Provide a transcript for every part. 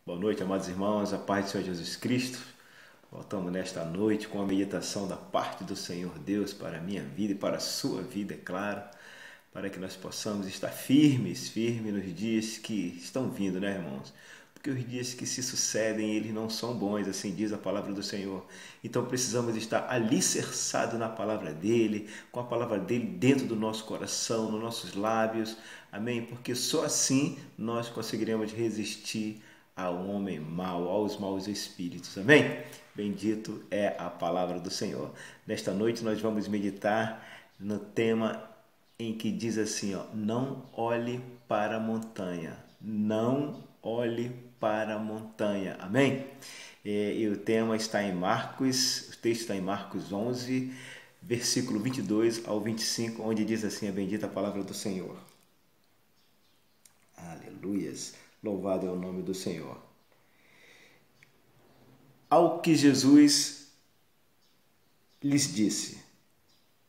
Boa noite, amados irmãos, a paz do Senhor Jesus Cristo. Voltamos nesta noite com a meditação da parte do Senhor Deus para a minha vida e para a sua vida, é claro, para que nós possamos estar firmes nos dias que estão vindo, né, irmãos? Porque os dias que se sucedem, eles não são bons, assim diz a palavra do Senhor. Então precisamos estar alicerçados na palavra dele, com a palavra dele dentro do nosso coração, nos nossos lábios, amém? Porque só assim nós conseguiremos resistir ao homem mau, aos maus espíritos, amém? Bendito é a palavra do Senhor. Nesta noite nós vamos meditar no tema em que diz assim, não olhe para a montanha, não olhe para a montanha, amém? E o tema está em Marcos, o texto está em Marcos 11, versículo 22 ao 25, onde diz assim, a bendita palavra do Senhor. Aleluias, louvado é o nome do Senhor. Ao que Jesus lhes disse,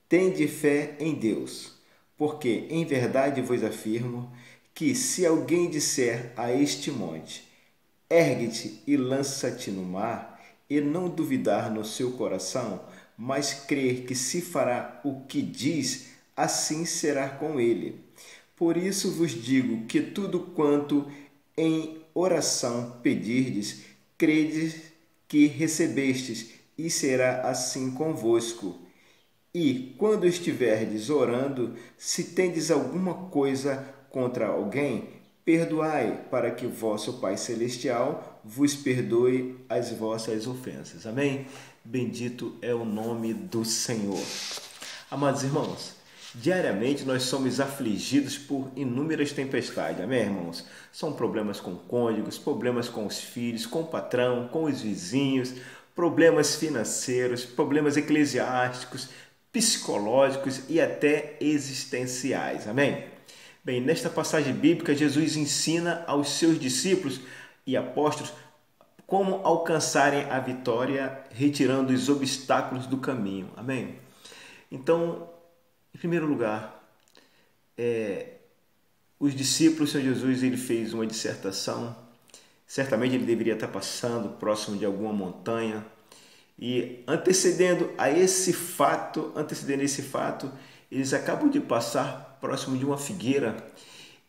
tende fé em Deus, porque em verdade vos afirmo que se alguém disser a este monte, ergue-te e lança-te no mar, e não duvidar no seu coração, mas crer que se fará o que diz, assim será com ele. Por isso vos digo que tudo quanto em oração pedirdes, credes que recebestes, e será assim convosco. E quando estiverdes orando, se tendes alguma coisa contra alguém, perdoai, para que vosso Pai Celestial vos perdoe as vossas ofensas. Amém? Bendito é o nome do Senhor. Amados irmãos, diariamente nós somos afligidos por inúmeras tempestades, amém, irmãos? São problemas com cônjuges, problemas com os filhos, com o patrão, com os vizinhos, problemas financeiros, problemas eclesiásticos, psicológicos e até existenciais, amém? Bem, nesta passagem bíblica, Jesus ensina aos seus discípulos e apóstolos como alcançarem a vitória retirando os obstáculos do caminho, amém? Então, em primeiro lugar, os discípulos, o Senhor Jesus, ele fez uma dissertação. Certamente ele deveria estar passando próximo de alguma montanha. E antecedendo esse fato, eles acabam de passar próximo de uma figueira,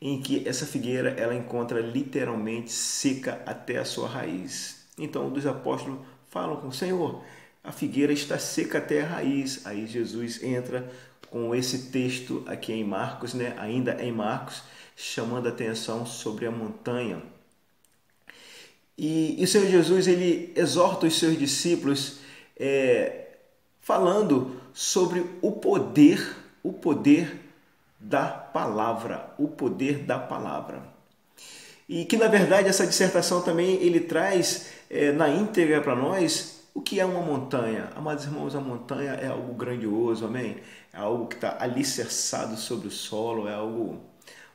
em que essa figueira ela encontra literalmente seca até a sua raiz. Então, os apóstolos falam com o Senhor, a figueira está seca até a raiz. Aí Jesus entra com esse texto aqui em Marcos, né? Ainda em Marcos, chamando a atenção sobre a montanha. E o Senhor Jesus ele exorta os seus discípulos falando sobre o poder da palavra, o poder da palavra. E que na verdade essa dissertação também ele traz na íntegra para nós o que é uma montanha. Amados irmãos, a montanha é algo grandioso, amém? É algo que está alicerçado sobre o solo, é algo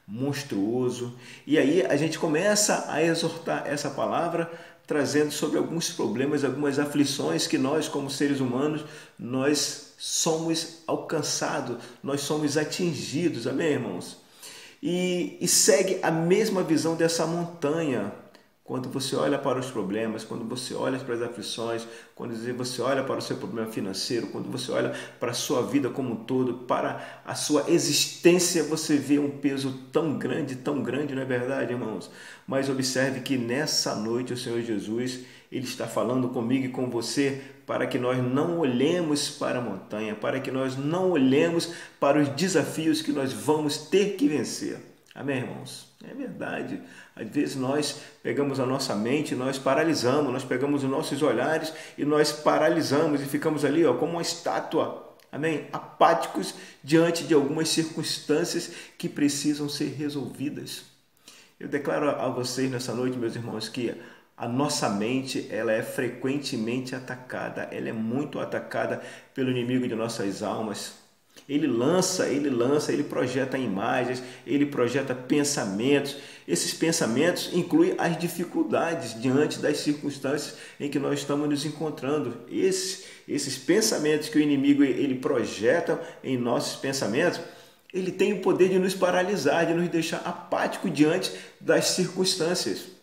monstruoso. E aí a gente começa a exortar essa palavra, trazendo sobre alguns problemas, algumas aflições que nós, como seres humanos, nós somos alcançados, nós somos atingidos, amém, irmãos? E segue a mesma visão dessa montanha. Quando você olha para os problemas, quando você olha para as aflições, quando você olha para o seu problema financeiro, quando você olha para a sua vida como um todo, para a sua existência, você vê um peso tão grande, não é verdade, irmãos? Mas observe que nessa noite o Senhor Jesus, ele está falando comigo e com você para que nós não olhemos para a montanha, para que nós não olhemos para os desafios que nós vamos ter que vencer. Amém, irmãos? É verdade. Às vezes nós pegamos a nossa mente, nós paralisamos, nós pegamos os nossos olhares e nós paralisamos e ficamos ali como uma estátua, amém? Apáticos diante de algumas circunstâncias que precisam ser resolvidas. Eu declaro a vocês nessa noite, meus irmãos, que a nossa mente ela é frequentemente atacada, ela é muito atacada pelo inimigo de nossas almas. Ele projeta imagens, ele projeta pensamentos. Esses pensamentos incluem as dificuldades diante das circunstâncias em que nós estamos nos encontrando. Esses pensamentos que o inimigo ele projeta em nossos pensamentos, ele tem o poder de nos paralisar, de nos deixar apático diante das circunstâncias.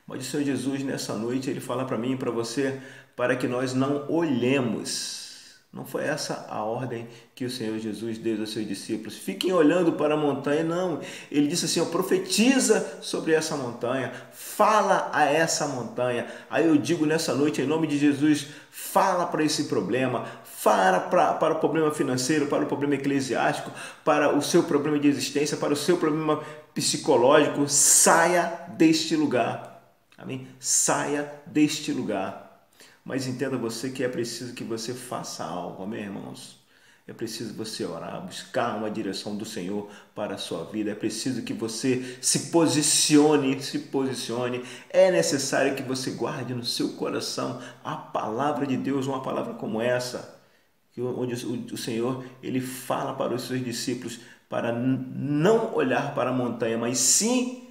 Mas o Senhor Jesus, nessa noite, Ele fala para mim e para você, para que nós não olhemos. Não foi essa a ordem que o Senhor Jesus deu aos seus discípulos. Fiquem olhando para a montanha, não. Ele disse assim, profetiza sobre essa montanha, fala a essa montanha. Aí eu digo nessa noite, em nome de Jesus, fala para esse problema, fala para o problema financeiro, para o problema eclesiástico, para o seu problema de existência, para o seu problema psicológico. Saia deste lugar. Amém? Saia deste lugar. Mas entenda você que é preciso que você faça algo, amém, irmãos? É preciso você orar, buscar uma direção do Senhor para a sua vida. É preciso que você se posicione. É necessário que você guarde no seu coração a palavra de Deus, uma palavra como essa, onde o Senhor ele fala para os seus discípulos para não olhar para a montanha, mas sim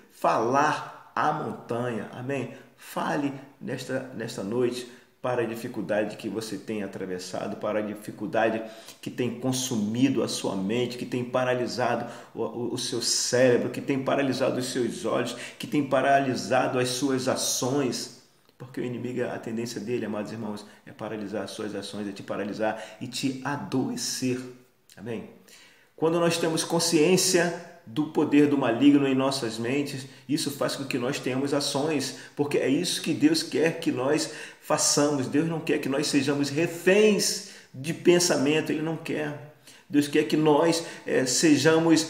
falar à montanha, amém? Fale nesta noite para a dificuldade que você tem atravessado, para a dificuldade que tem consumido a sua mente, que tem paralisado o seu cérebro, que tem paralisado os seus olhos, que tem paralisado as suas ações. Porque o inimigo, a tendência dele, amados irmãos, é paralisar as suas ações, é te paralisar e te adoecer. Amém? Quando nós temos consciência do poder do maligno em nossas mentes, isso faz com que nós tenhamos ações, porque é isso que Deus quer que nós façamos. Deus não quer que nós sejamos reféns de pensamento, Ele não quer. Deus quer que nós sejamos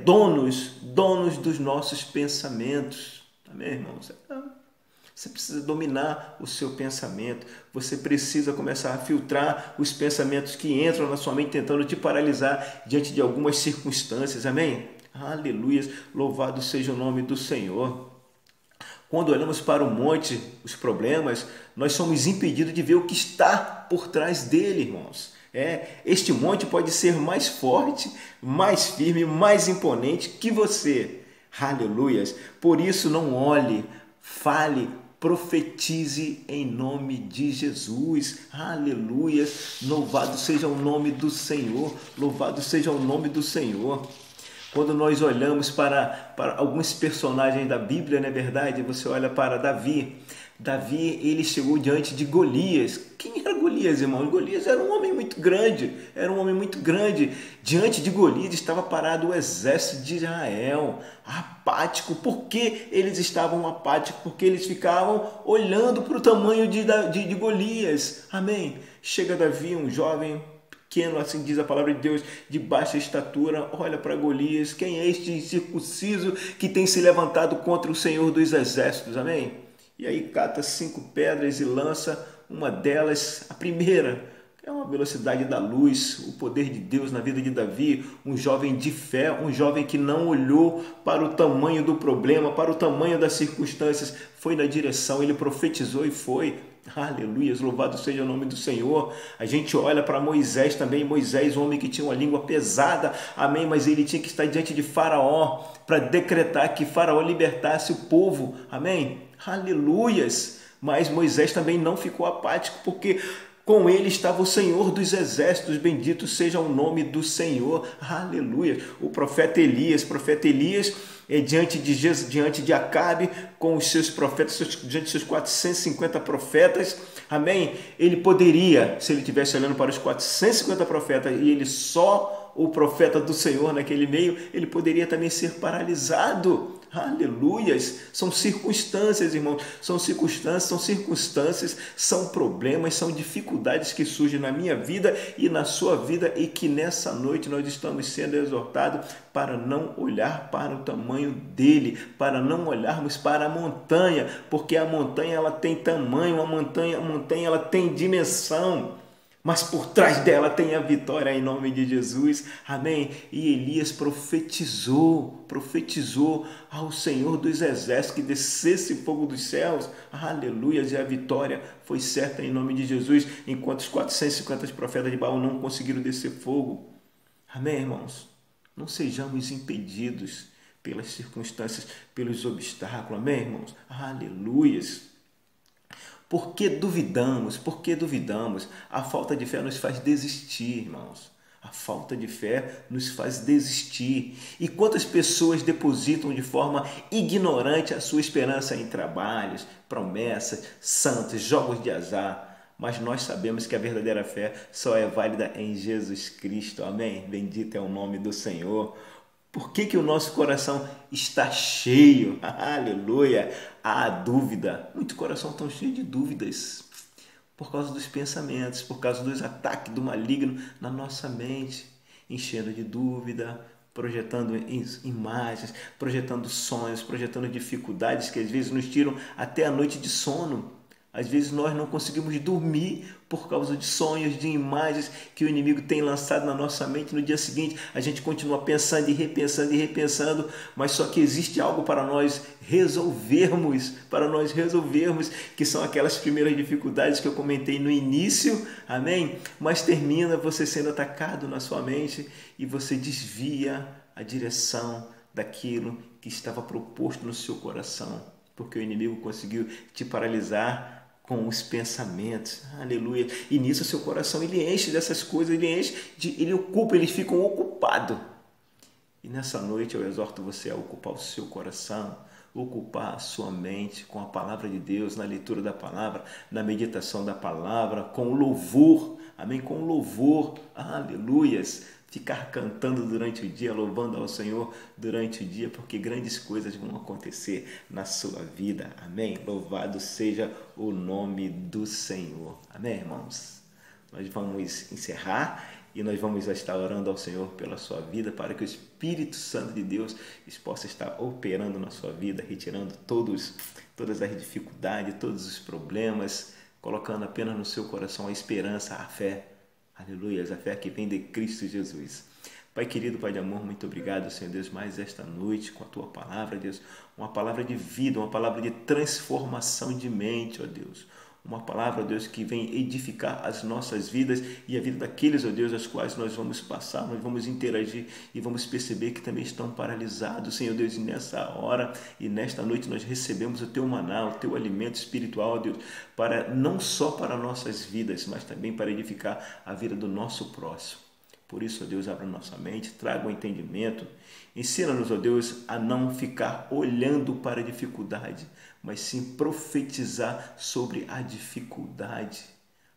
donos dos nossos pensamentos. Amém, irmãos? Você precisa dominar o seu pensamento, você precisa começar a filtrar os pensamentos que entram na sua mente tentando te paralisar diante de algumas circunstâncias, amém? Aleluia, louvado seja o nome do Senhor. Quando olhamos para o monte, os problemas, nós somos impedidos de ver o que está por trás dele, irmãos. Este monte pode ser mais forte, mais firme, mais imponente que você. Aleluia, por isso não olhe, fale, profetize em nome de Jesus. Aleluia, louvado seja o nome do Senhor, louvado seja o nome do Senhor. Quando nós olhamos para alguns personagens da Bíblia, não é verdade? Você olha para Davi. Davi, ele chegou diante de Golias. Quem era Golias, irmão? Golias era um homem muito grande. Diante de Golias estava parado o exército de Israel, apático. Por que eles estavam apáticos? Porque eles ficavam olhando para o tamanho de Golias. Amém? Chega Davi, um jovem pequeno, assim diz a palavra de Deus, de baixa estatura, olha para Golias. Quem é este incircunciso que tem se levantado contra o Senhor dos exércitos? Amém? E aí cata 5 pedras e lança uma delas, a primeira, que é uma velocidade da luz, o poder de Deus na vida de Davi, um jovem de fé, um jovem que não olhou para o tamanho do problema, para o tamanho das circunstâncias, foi na direção, ele profetizou e foi. Aleluia, louvado seja o nome do Senhor. A gente olha para Moisés também, Moisés, um homem que tinha uma língua pesada, amém, mas ele tinha que estar diante de Faraó para decretar que Faraó libertasse o povo, amém, aleluias. Mas Moisés também não ficou apático, porque com ele estava o Senhor dos exércitos, bendito seja o nome do Senhor, aleluia. O profeta Elias, diante de Acabe, com os seus profetas, diante de seus 450 profetas, amém? Ele poderia, se ele estivesse olhando para os 450 profetas e ele só o profeta do Senhor naquele meio, ele poderia também ser paralisado. Aleluias, são circunstâncias, irmãos, são circunstâncias, são problemas, são dificuldades que surgem na minha vida e na sua vida, e que nessa noite nós estamos sendo exortados para não olhar para o tamanho dele, para não olharmos para a montanha, porque a montanha ela tem tamanho, a montanha ela tem dimensão, mas por trás dela tem a vitória em nome de Jesus, amém? E Elias profetizou ao Senhor dos exércitos que descesse fogo dos céus, aleluia, e a vitória foi certa em nome de Jesus, enquanto os 450 profetas de Baal não conseguiram descer fogo, amém, irmãos? Não sejamos impedidos pelas circunstâncias, pelos obstáculos, amém, irmãos? Aleluias. Por que duvidamos? A falta de fé nos faz desistir, irmãos. A falta de fé nos faz desistir. E quantas pessoas depositam de forma ignorante a sua esperança em trabalhos, promessas, santos, jogos de azar. Mas nós sabemos que a verdadeira fé só é válida em Jesus Cristo. Amém? Bendito é o nome do Senhor. Por que o nosso coração está cheio? Aleluia! Há dúvida. Muito coração tão cheio de dúvidas. Por causa dos pensamentos, por causa dos ataques do maligno na nossa mente, enchendo de dúvida, projetando imagens, projetando sonhos, projetando dificuldades que às vezes nos tiram até a noite de sono. Às vezes nós não conseguimos dormir por causa de sonhos, de imagens que o inimigo tem lançado na nossa mente. No dia seguinte a gente continua pensando e repensando, mas só que existe algo para nós resolvermos, que são aquelas primeiras dificuldades que eu comentei no início, amém? Mas termina você sendo atacado na sua mente e você desvia a direção daquilo que estava proposto no seu coração, porque o inimigo conseguiu te paralisar com os pensamentos, aleluia, e nisso seu coração ele enche dessas coisas, ele ocupa, eles ficam ocupados. E nessa noite eu exorto você a ocupar o seu coração, ocupar a sua mente com a palavra de Deus, na leitura da palavra, na meditação da palavra, com louvor, amém, com louvor, aleluias, ficar cantando durante o dia, louvando ao Senhor durante o dia, porque grandes coisas vão acontecer na sua vida, amém? Louvado seja o nome do Senhor, amém, irmãos? Nós vamos encerrar e nós vamos estar orando ao Senhor pela sua vida, para que o Espírito Santo de Deus possa estar operando na sua vida, retirando todas as dificuldades, todos os problemas, colocando apenas no seu coração a esperança, a fé. Aleluia, a fé que vem de Cristo Jesus. Pai querido, Pai de amor, muito obrigado, Senhor Deus, mais esta noite com a Tua palavra, Deus, uma palavra de vida, uma palavra de transformação de mente, ó Deus, uma palavra, ó Deus, que vem edificar as nossas vidas e a vida daqueles, ó Deus, as quais nós vamos passar, nós vamos interagir e vamos perceber que também estão paralisados, Senhor Deus, e nessa hora e nesta noite nós recebemos o Teu maná, o Teu alimento espiritual, ó Deus, para, não só para nossas vidas, mas também para edificar a vida do nosso próximo. Por isso, ó Deus, abra nossa mente, traga o entendimento, ensina-nos, ó Deus, a não ficar olhando para a dificuldade, mas sim profetizar sobre a dificuldade,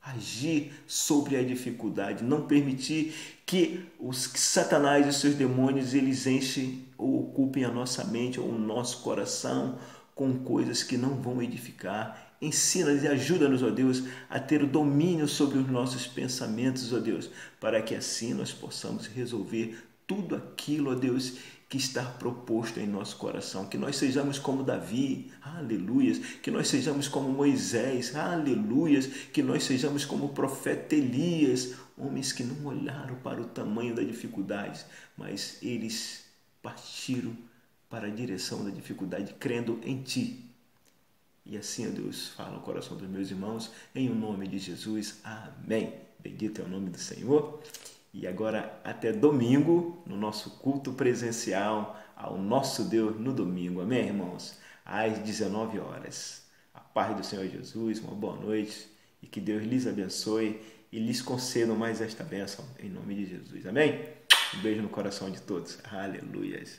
agir sobre a dificuldade, não permitir que Satanás e os seus demônios eles enchem ou ocupem a nossa mente ou o nosso coração com coisas que não vão edificar. Ensina-nos e ajuda-nos, ó Deus, a ter o domínio sobre os nossos pensamentos, ó Deus, para que assim nós possamos resolver tudo aquilo, ó Deus, que está proposto em nosso coração. Que nós sejamos como Davi, aleluias, que nós sejamos como Moisés, aleluias, que nós sejamos como o profeta Elias, homens que não olharam para o tamanho da dificuldade, mas eles partiram para a direção da dificuldade, crendo em Ti. E assim, ó Deus, fala no coração dos meus irmãos, em o nome de Jesus, amém. Bendito é o nome do Senhor. E agora, até domingo, no nosso culto presencial, ao nosso Deus no domingo, amém, irmãos? Às 19 horas. A paz do Senhor Jesus, uma boa noite, e que Deus lhes abençoe e lhes conceda mais esta bênção, em nome de Jesus, amém? Um beijo no coração de todos, aleluias.